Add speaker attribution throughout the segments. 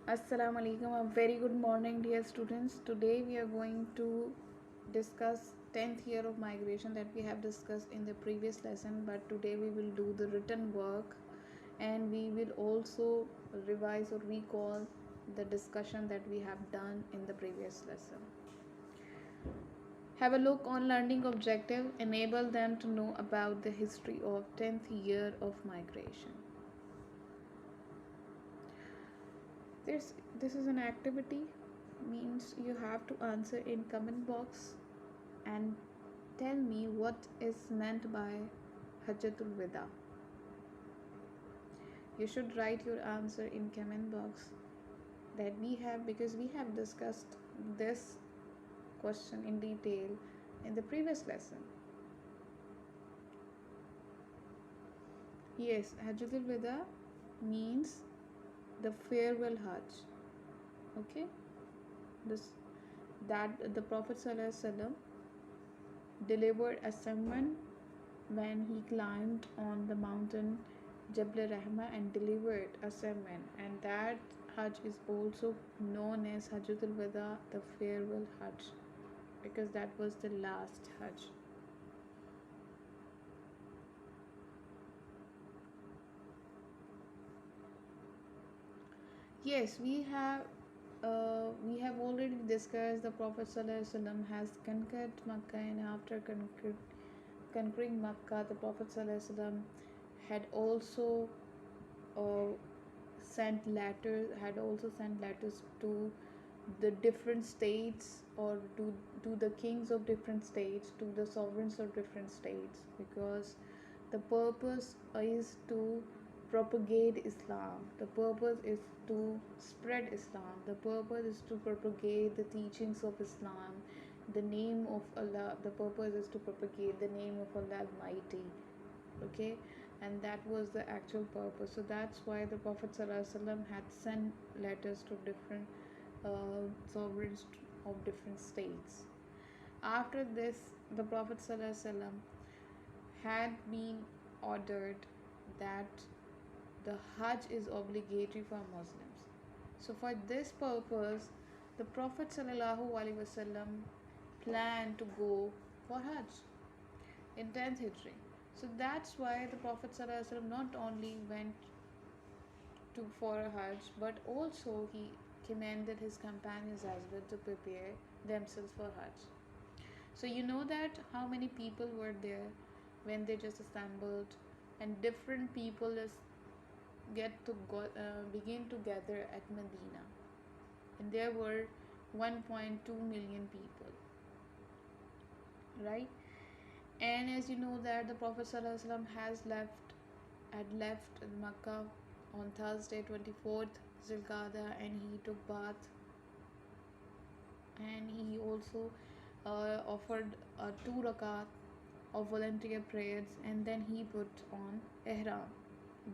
Speaker 1: Assalamu alaikum. A very good morning, dear students. Today we are going to discuss 10th year of migration that we have discussed in the previous lesson, but today we will do the written work and we will also revise or recall the discussion that we have done in the previous lesson. Have a look on learning objective, enable them to know about the history of 10th year of migration. This is an activity, means you have to answer in comment box and tell me what is meant by Hajjatul Wida. You should write your answer in comment box that we have, because we have discussed this question in detail in the previous lesson. Yes, Hajjatul Wida means the farewell Hajj. Okay, this that the Prophet ﷺ delivered a sermon when he climbed on the mountain Jabal Rahma and delivered a sermon, and that Hajj is also known as Hajjatul Wada, the farewell Hajj, because that was the last Hajj. Yes, we have already discussed the Prophet ﷺ has conquered Makkah, and after conquering Makkah, the Prophet ﷺ had also uh, sent letters to the different states, or to the kings of different states, to the sovereigns of different states, because the purpose is to propagate Islam. The purpose is to spread Islam. The purpose is to propagate the teachings of Islam, the name of Allah. The purpose is to propagate the name of Allah Almighty. Okay, and that was the actual purpose. So that's why the Prophet ﷺ had sent letters to different sovereigns of different states. After this, the Prophet ﷺ had been ordered that the Hajj is obligatory for Muslims. So for this purpose, the Prophet ﷺ planned to go for Hajj in 10th Hijri. So that's why the Prophet ﷺ not only went to for a Hajj, but also he commanded his companions as well to prepare themselves for Hajj. So you know that how many people were there when they just assembled, and different people is begin to gather at Medina, and there were 1.2 million people, right? And as you know that the Prophet ﷺ had left Makkah on Thursday 24th Zilqada, and he took bath, and he also offered 2 rakat of volunteer prayers, and then he put on ihram.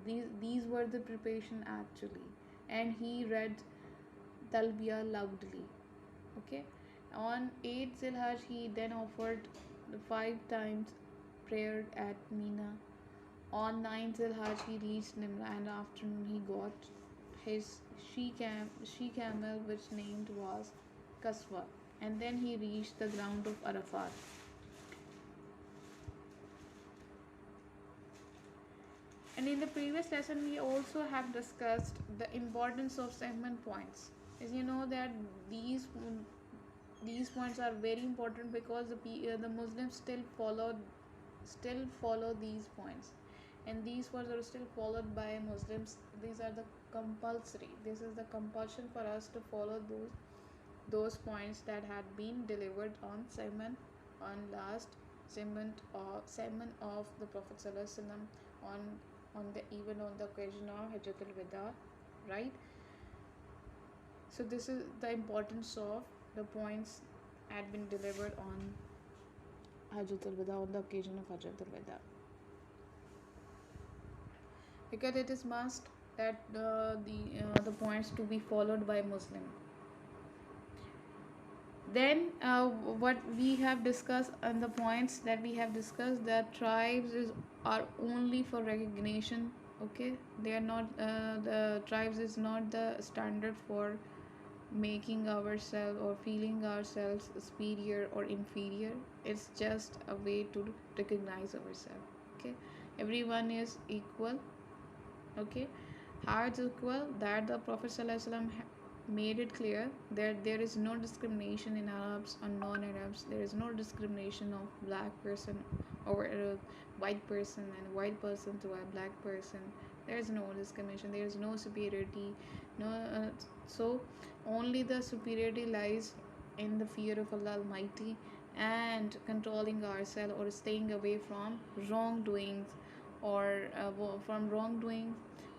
Speaker 1: These were the preparation actually, and he read talbiya loudly. Okay, on 8th Zilhaj he then offered the 5 times prayer at Mina. On 9th Zilhaj he reached Nimra, and afternoon he got his she camel, which named was Kaswa, and then he reached the ground of Arafat. And in the previous lesson, we also have discussed the importance of segment points. As you know that these points are very important, because the Muslims still follow these points, and these points are still followed by Muslims. These are the compulsory. This is the compulsion for us to follow those points that had been delivered on last sermon of the Prophet ﷺ on the even on the occasion of Hajjatul Wada, right? So this is the importance of the points had been delivered on Hajjatul Wada, on the occasion of Hajjatul Wada, because it is must that the points to be followed by Muslim. Then what we have discussed, and the points that we have discussed, that tribes are only for recognition Okay, they are not, the tribes is not the standard for making ourselves or feeling ourselves superior or inferior. It's just a way to recognize ourselves. Okay, everyone is equal. Okay, how it's equal, that the Prophet ﷺ made it clear that there is no discrimination in Arabs or non-Arabs. There is no discrimination of black person or white person and white person to a black person. There is no discrimination, there is no superiority. No, so only the superiority lies in the fear of Allah Almighty and controlling ourselves or staying away from wrongdoings, or from wrongdoing,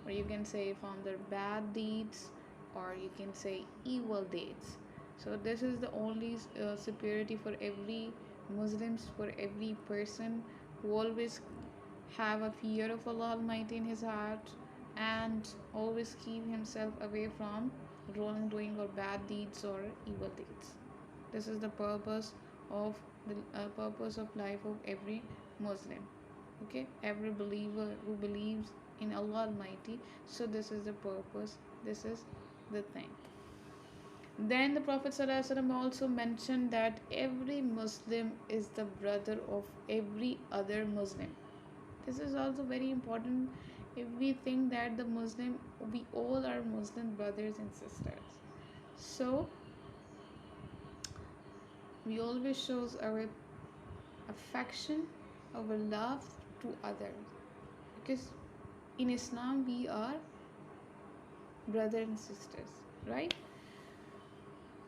Speaker 1: or you can say from the bad deeds, or you can say evil deeds. So this is the only superiority for every Muslims, for every person who always have a fear of Allah Almighty in his heart and always keep himself away from wrongdoing or bad deeds or evil deeds. This is the purpose of life of every Muslim. Okay, every believer who believes in Allah Almighty. So this is the purpose, this is the thing. Then the Prophet ﷺ also mentioned that every Muslim is the brother of every other Muslim. This is also very important. If we think that the Muslim, we all are Muslim brothers and sisters, so we always shows our affection, our love to others, because in Islam we are brother and sisters, right?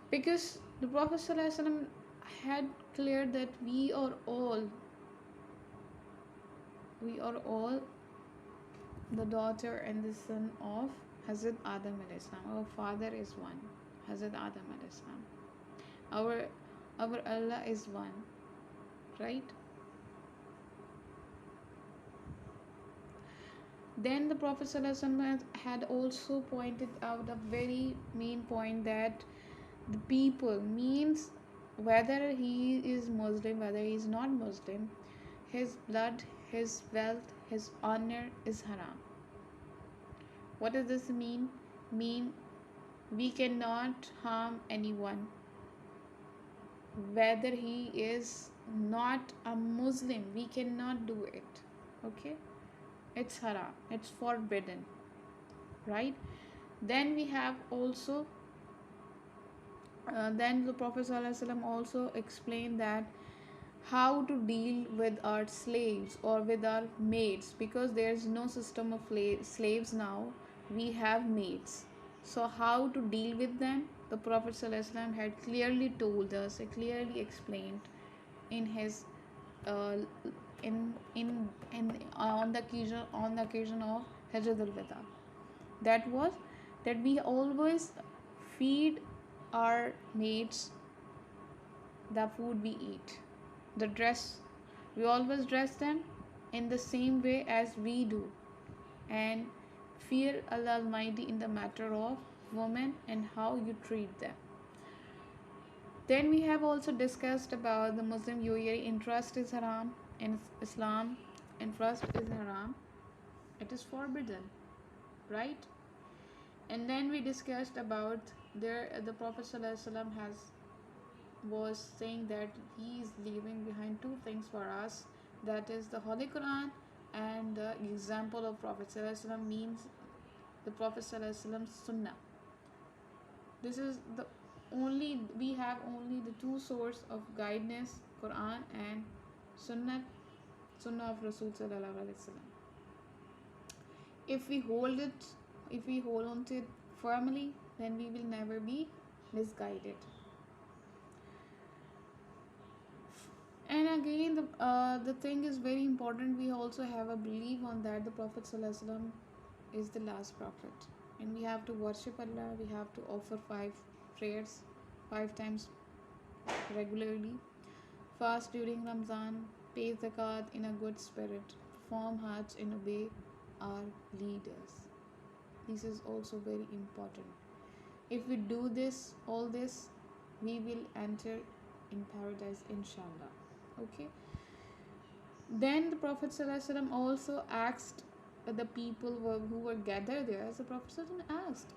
Speaker 1: Because the Prophet ﷺ had cleared that we are all the daughter and the son of Hazrat Adam alayhi salam. Our father is one, Hazrat Adam alayhi salam. Our Allah is one, right? Then the Prophet ﷺ had also pointed out a very main point, that the people means whether he is Muslim, whether he is not Muslim, his blood, his wealth, his honor is haram. What does this mean? Mean we cannot harm anyone, whether he is not a Muslim. We cannot do it. Okay, it's haram, it's forbidden, right? Then we have also then the Prophet ﷺ also explained that how to deal with our slaves or with our maids, because there is no system of slaves now, we have maids. So how to deal with them, the Prophet ﷺ had clearly told us, clearly explained in his uh, in on the occasion of Hajjatul Wada. That was that we always feed our mates the food we eat, the dress, we always dress them in the same way as we do, and fear Allah Almighty in the matter of women and how you treat them. Then we have also discussed about the Muslim UAE. Interest is haram in Islam. Interest is haram. It is forbidden, right? And then we discussed about the Prophet ﷺ was saying that he is leaving behind two things for us. That is the Holy Quran and the example of Prophet ﷺ, means the Prophet ﷺ's Sunnah. This is the only, we have only the two source of guidance, Quran and Sunnah, Sunnah of Rasul Sallallahu Alaihi Wasallam. If we hold on to it firmly, then we will never be misguided. And again, the thing is very important. We also have a belief on that the Prophet ﷺ is the last prophet, and we have to worship Allah. We have to offer 5 prayers 5 times regularly, fast during Ramzan, pay zakat in a good spirit, perform Hajj and obey our leaders. This is also very important. If we do all this, we will enter in paradise, inshallah. Okay. Then the Prophet ﷺ also asked the people who were gathered there, as the Prophet ﷺ asked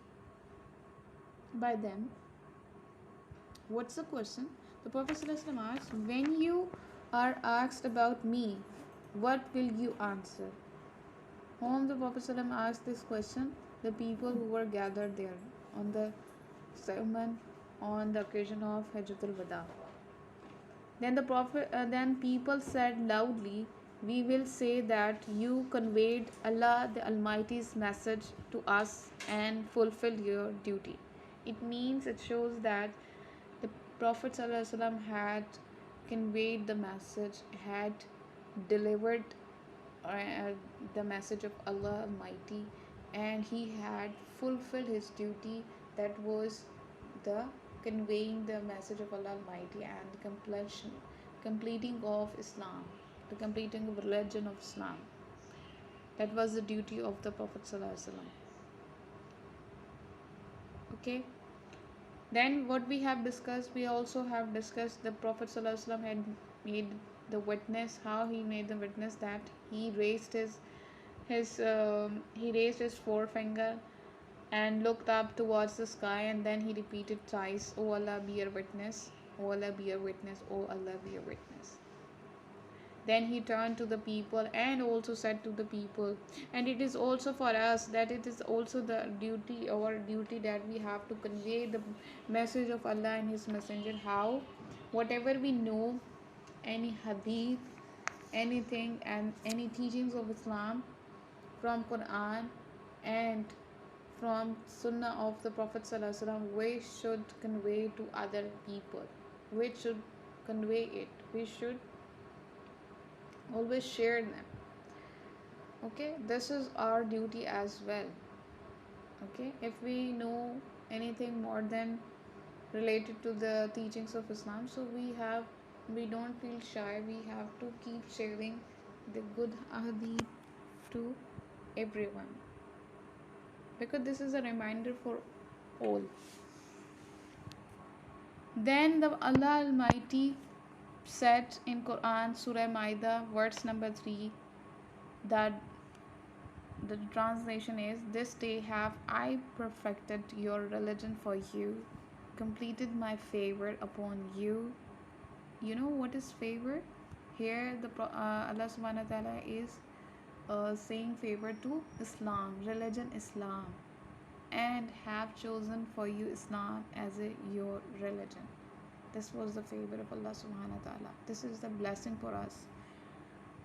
Speaker 1: by them, what's the question? The Prophet ﷺ asked, when you are asked about me, what will you answer? Whom the Prophet ﷺ asked this question? The people who were gathered there on the sermon on the occasion of Hajjatul Wada. Then people said loudly, we will say that you conveyed Allah the Almighty's message to us and fulfilled your duty. It means, it shows that the Prophet ﷺ had conveyed the message, had delivered the message of Allah Almighty, and he had fulfilled his duty, that was the conveying the message of Allah Almighty and completing of Islam, the completing of religion of Islam. That was the duty of the Prophet ﷺ. Okay. Then what we have discussed, we also have discussed the Prophet ﷺ had made the witness, how he made the witness, that he raised his forefinger and looked up towards the sky, and then he repeated thrice, O Allah, be your witness, O Allah, be your witness, O Allah, be your witness. Then he turned to the people and also said to the people, and it is also for us that it is also the duty, our duty, that we have to convey the message of Allah and his messenger. How? Whatever we know, any hadith, anything and any teachings of Islam from Quran and from Sunnah of the Prophet ﷺ, we should convey to other people. We should convey it. We should always share them. Okay, this is our duty as well. Okay, if we know anything more than related to the teachings of Islam, so we don't feel shy. We have to keep sharing the good hadith to everyone, because this is a reminder for all. Then the Allah Almighty said in Quran, Surah Maida, verse number 3, that the translation is, this day have I perfected your religion for you, completed my favor upon you. You know what is favor? Here Allah subhanahu wa ta'ala is saying favor to Islam, religion Islam, and have chosen for you Islam as your religion. This was the favor of Allah subhanahu wa ta'ala. This is the blessing for us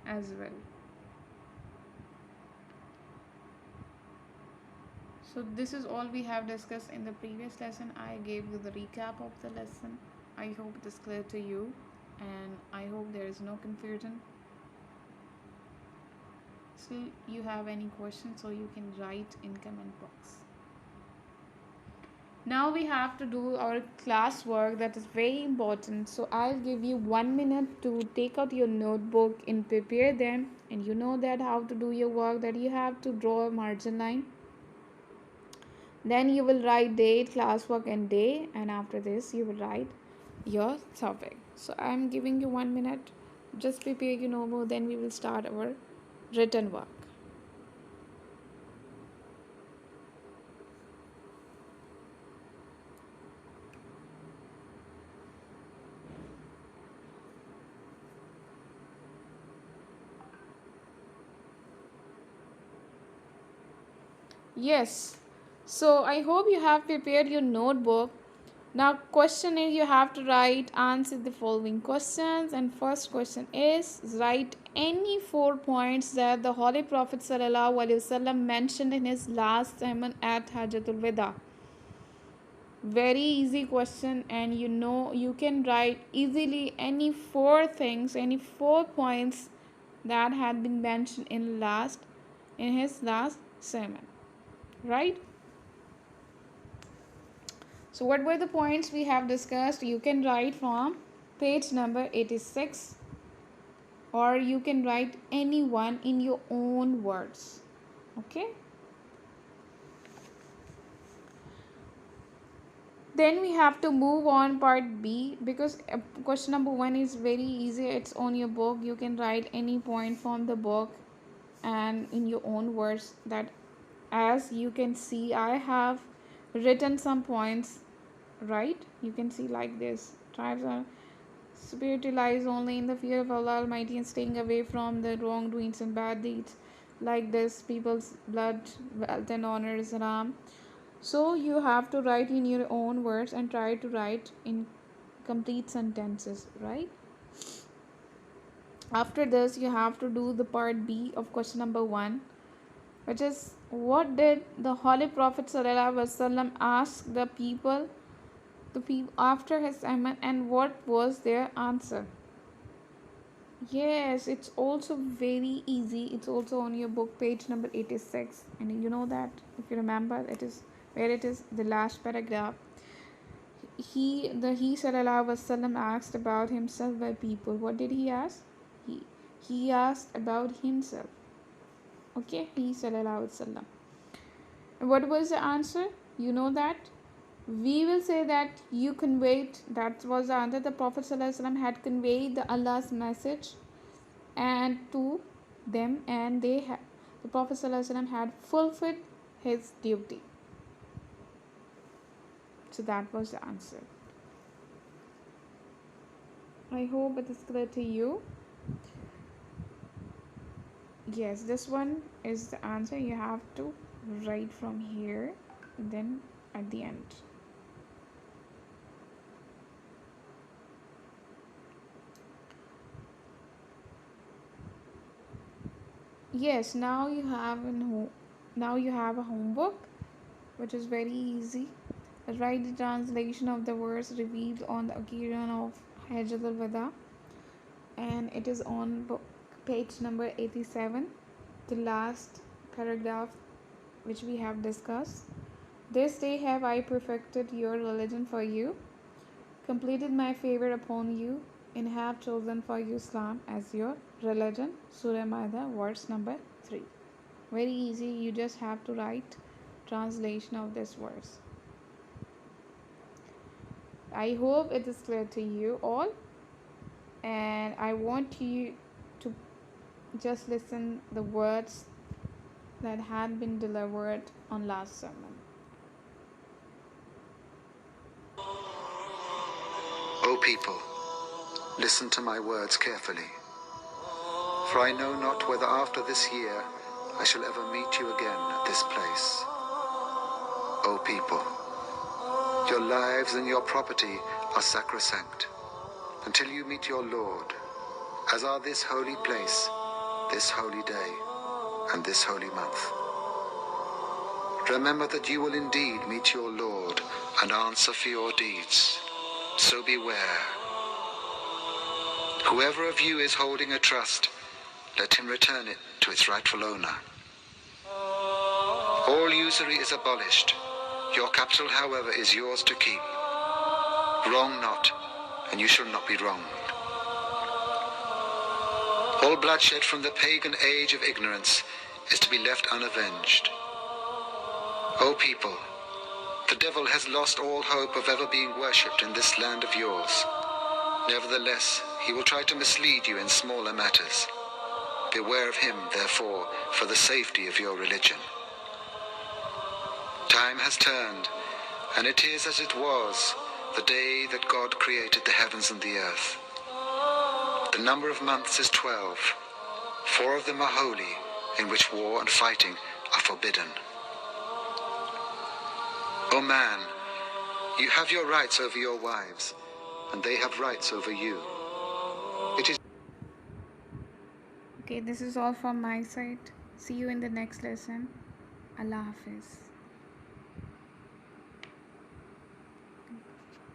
Speaker 1: as well. So this is all we have discussed in the previous lesson. I gave you the recap of the lesson. I hope it is clear to you, and I hope there is no confusion. Still you have any questions, so you can write in comment box. Now we have to do our class work, that is very important. So I'll give you 1 minute to take out your notebook and prepare them. And you know that how to do your work, that you have to draw a margin line. Then you will write date, classwork and day, and after this you will write your topic. So I'm giving you 1 minute. Just prepare your notebook, then we will start our written work. Yes. So I hope you have prepared your notebook. Now question is, you have to answer the following questions, and first question is, write any 4 points that the Holy Prophet ﷺ mentioned in his last sermon at Hajjatul Wada. Very easy question, and you can write easily any 4 things, any 4 points that had been mentioned in his last sermon, right? So what were the points we have discussed? You can write from page number 86, or you can write any one in your own words. Okay. Then we have to move on part B, because question number 1 is very easy. It's on your book. You can write any point from the book. and in your own words. That, as you can see, I have written some points, right? You can see like this: tribes are spiritualized only in the fear of Allah Almighty and staying away from the wrongdoings and bad deeds. Like this, people's blood, wealth, and honor is haram. So you have to write in your own words and try to write in complete sentences, right? After this, you have to do the part B of question number 1, which is, what did the Holy Prophet ﷺ ask the people after his sermon, and what was their answer? Yes, it's also very easy. It's also on your book, page number 86, and you know that, if you remember, it is where it is the last paragraph. He Sallallahu Alaihi Wasallam asked about himself by people. What did he ask? He asked about himself. Okay, he Sallallahu Alaihi Wasallam. And what was the answer? You know that? We will say that you conveyed, that was the answer. The Prophet ﷺ had conveyed the Allah's message and to them, and the Prophet ﷺ had fulfilled his duty. So that was the answer. I hope it is clear to you. Yes, this one is the answer. You have to write from here, then at the end. Yes, now you have a homework, which is very easy. Write the translation of the verse revealed on the occasion of Hajjat al-Wada, and it is on page number 87, the last paragraph which we have discussed. This day have I perfected your religion for you, completed my favor upon you, and have chosen for you Islam as your religion. Surah Maida, verse number 3. Very easy. You just have to write translation of this verse. I hope it is clear to you all, and I want you to just listen the words that had been delivered on last sermon.
Speaker 2: O people, listen to my words carefully, for I know not whether after this year I shall ever meet you again at this place. O people, your lives and your property are sacrosanct until you meet your Lord, as are this holy place, this holy day, and this holy month. Remember that you will indeed meet your Lord and answer for your deeds. So beware. Whoever of you is holding a trust, let him return it to its rightful owner. All usury is abolished. Your capital, however, is yours to keep. Wrong not, and you shall not be wronged. All bloodshed from the pagan age of ignorance is to be left unavenged. O people, the devil has lost all hope of ever being worshipped in this land of yours. Nevertheless, he will try to mislead you in smaller matters. Beware of him, therefore, for the safety of your religion. Time has turned, and it is as it was the day that God created the heavens and the earth. The number of months is 12. 4 of them are holy, in which war and fighting are forbidden. O man, you have your rights over your wives, and they have rights over you. It is
Speaker 1: Okay, this is all from my side. See you in the next lesson. Allah Hafiz.